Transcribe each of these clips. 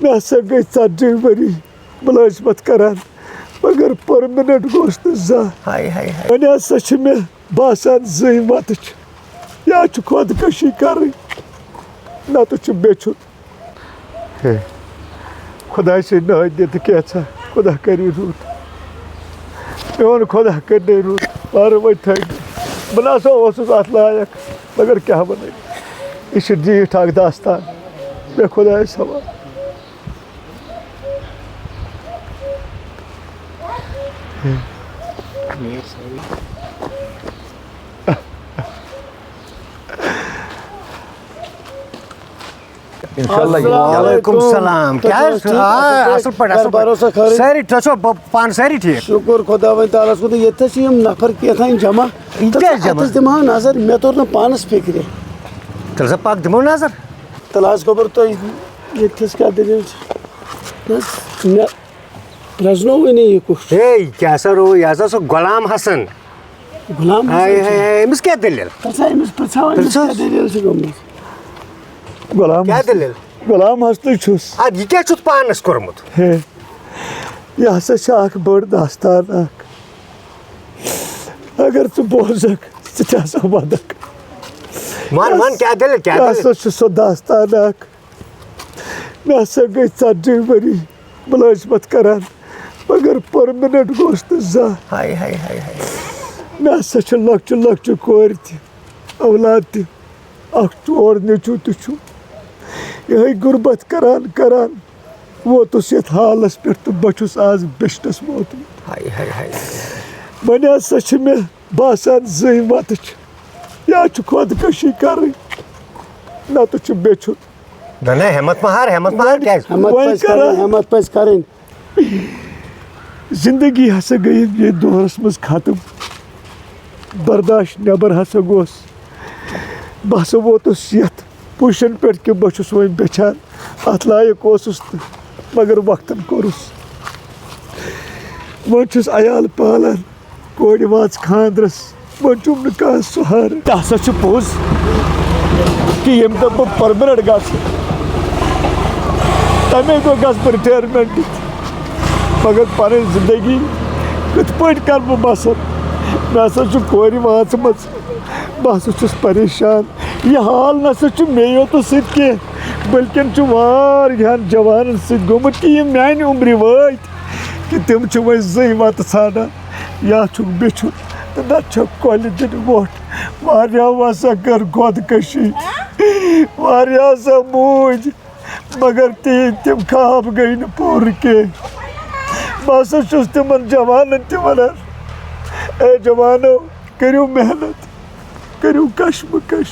میں ہسا گئی 40 ؤری ملازمت کران مگر پرمننٹ گوس نہٕ زانٛہہ وۄنۍ ہسا چھِ مےٚ باسان زٕے وَتہٕ چھِ یا چھُ خۄدکٔشی کَرٕنۍ نَتہٕ چھُ بیٚچھُن خۄداے سٕنٛدۍ نٲدۍ دِتہٕ کینٛژھا خۄدا کَری رُت میون خۄدا کٔرنٕے رُت پَرٕ وۄنۍ تھٔکۍ بہٕ نہ سا اوسُس اَتھ لایق مگر کیٛاہ وَنہٕ یہِ چھِ زیٖٹھ اَکھ داستان مےٚ خۄدایَس حوالہٕ وعلیکم السلام کیا اصل پٲٹھۍ سٲری تُہۍ چھِوا پانہٕ سٲری ٹھیٖک شُکُر خۄدا وۄنۍ تعالیٰ ہَس کُن ییٚتہِ چھِ یِم نفر کینٛژھا جمع اَتَس دِمہو نظر مےٚ توٚر نہٕ پانَس فِکرِ تیٚلہِ سا پَکھ دِمو نظر تیٚلہِ حظ خبر تۄہہِ ییٚتھِس کیٛاہ دٔلیٖل چھِ مےٚ پرٛزنووُے نہٕ یہِ کُس ہے کیٛاہ سا رو یہِ ہسا سُہ غلام حسن غلام أمِس کیٛاہ دٔلیٖل تَلہٕ سا أمِس پرٛژھاو أمِس کیٛاہ دٔلیٖل چھِ گٔمٕژ کیٛاہ دٔلیٖل غلام حسنٕے چھُس اَدٕ یہِ کیٛاہ چھُتھ پانَس کوٚرمُت یہِ ہسا چھِ اکھ بٔڑ داستان اکھ اگر ژٕ بوزکھ ژٕ تہِ ہسا وَدکھ وَن کیٛاہ دٔلیٖل یہِ ہسا چھُ سُہ داستان اکھ مےٚ ہسا گٔے 40 ؤری مُلٲزمت کران مگر پٔرمِننٹ گوس نہٕ زانٛہہ مےٚ ہسا چھِ لۄکچہِ لۄکچہِ کورِ تہِ اولاد تہِ اکھ چور نیٚچوٗ تہِ چھُ یِہے غُربت کران کران ووتُس یتھ حالس پٮ۪ٹھ تہٕ بہٕ چھُس آز بیٚچھنس ووتمُت وۄنۍ ہسا چھِ مےٚ باسان زٕے وَتہٕ چھِ یا چھُ خۄدکٔشی کَرٕنۍ نَتہٕ چھُ بیٚچھُن ہیٚمت مہ ہار ہیٚمت پَزِ کَرٕنۍ زندگی ہسا گٔے ییٚتھۍ دورس منٛز ختم برداشت نٮ۪بر ہسا گوس بہٕ ہسا ووتُس یتھ پُزِشن پٮ۪ٹھ کہِ بہٕ چھُس وۄنۍ بیٚچھان اتھ لایق اوسُس نہٕ مگر وقتن کوٚرُس وۄنۍ چھُس عیال پالان کورِ واژ خانٛدرس وۄنۍ چھُم نہٕ کانٛہہ سہارٕ یہِ ہسا چھُ پوٚز کہِ ییٚمہِ دۄہ بہٕ پٔرمِننٹ گژھٕ تَمے دۄہ گژھٕ بہٕ رِٹایَرمٮ۪نٛٹ دِتھ مگر پنٕنۍ زندگی کِتھ پٲٹھۍ کرٕ بہٕ بسر مےٚ ہسا چھُ کورِ واژمٕژ بہٕ ہسا چھُس پریشان یہِ حال نسا چھُ مے یوتس سۭتۍ کینٛہہ بٔلکٮ۪ن چھُ واریاہن جوانن سۭتۍ گوٚمُت کہِ یِم میانہِ عُمرِ وٲتۍ کہِ تِم چھِ وۄنۍ زٕے وَتہٕ ژھانڈان یا چھُکھ بیٚچھُن تہٕ نتہٕ چھکھ کۄلہِ دِنہِ وۄٹھ واریاہو ہسا کٔر خۄدکٔشی واریاہ ہسا موٗدۍ مگر تِہنٛدۍ تِم خواب گٔے نہٕ پوٗرٕ کینٛہہ بہٕ ہسا چھُس تِمن جوانن تہِ ونان اے جوانو کٔرِو محنت کٔرِو کشمکش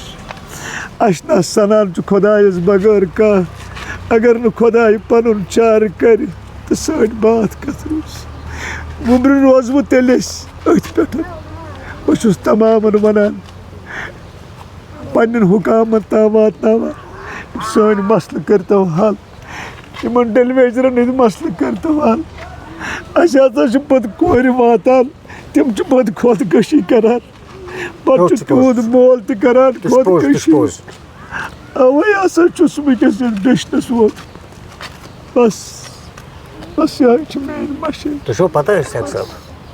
اسہِ نہ سنان چھُ خۄدایس بغٲر کانٛہہ اگر نہٕ خۄداے پنُن چارٕ کرِ تہٕ سٲنۍ باتھ کتھ روٗز وُمبرٕ روزوٕ تیٚلہِ أسۍ أتھۍ پٮ۪ٹھ بہٕ چھُس تمامن ونان پننٮ۪ن حُکامن تام واتناوان سٲنۍ مسلہٕ کٔرتو حل یِمن ڈیلویجرن ہٕنٛدۍ مسلہٕ کٔرتو حل اسہِ ہسا چھِ پتہٕ کورِ واتان تِم چھِ پتہٕ خۄدکٔشی کران پتہٕ چھُ تِہُنٛد مول تہِ کران خۄدکٔشی اوے ہسا چھُس وٕنکیٚس یتھ بیٚچھنس ووتمُت بس یِہے چھِ میٲنۍ مشیر تۄہہِ چھو پتہ سیک صٲب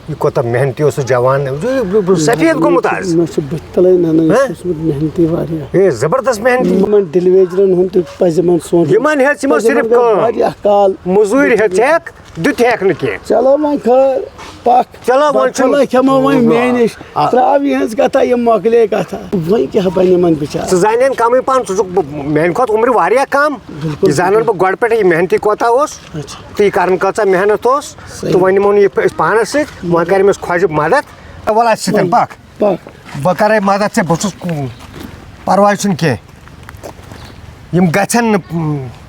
یہِ کوتاہ محنتی اوس سُہ جوان سفید گوٚمُت آز مےٚ چھُ بٕتھِ تلے نہ یہِ چھُ اوسمُت محنتی واریاہ ہے زبردست محنتی یِمن ڈیلویجرن ہُنٛد تہِ پزِ یِمن سونٛچُن یِمن ہیٚژ یِمو صرف واریاہ کال موٚزوٗرۍ ہیٚژٮ۪کھ دِتہٮ۪کھ نہٕ کینٛہہ چلو وۄنۍ خٲر پکھ چلو وۄنۍ چھُ کھٮ۪مو وۄنۍ مے نِش تراو یِہٕنٛز کتھا یِم مۄکلے کتھا وۄنۍ کیٛاہ بنہِ یِمن بِچارٕ ژٕ زانن کمٕے پہن ژٕ چھُکھ میانہِ کھۄتہٕ عُمرِ واریاہ کم یہِ زانن بہٕ گۄڈٕ پٮ۪ٹھے یہِ محنتی کوتاہ اوس تہٕ یہِ کران کۭژاہ محنت اوس تہٕ وۄنۍ نِمون یہِ أسۍ پانس سۭتۍ وۄنۍ کرِ أمِس خۄجہِ مدد وَلہٕ اَسہِ سۭتۍ پکھ بہٕ کرے مدد ژےٚ بہٕ چھُس پرواے چھُنہٕ کینٛہہ یِم گژھن نہٕ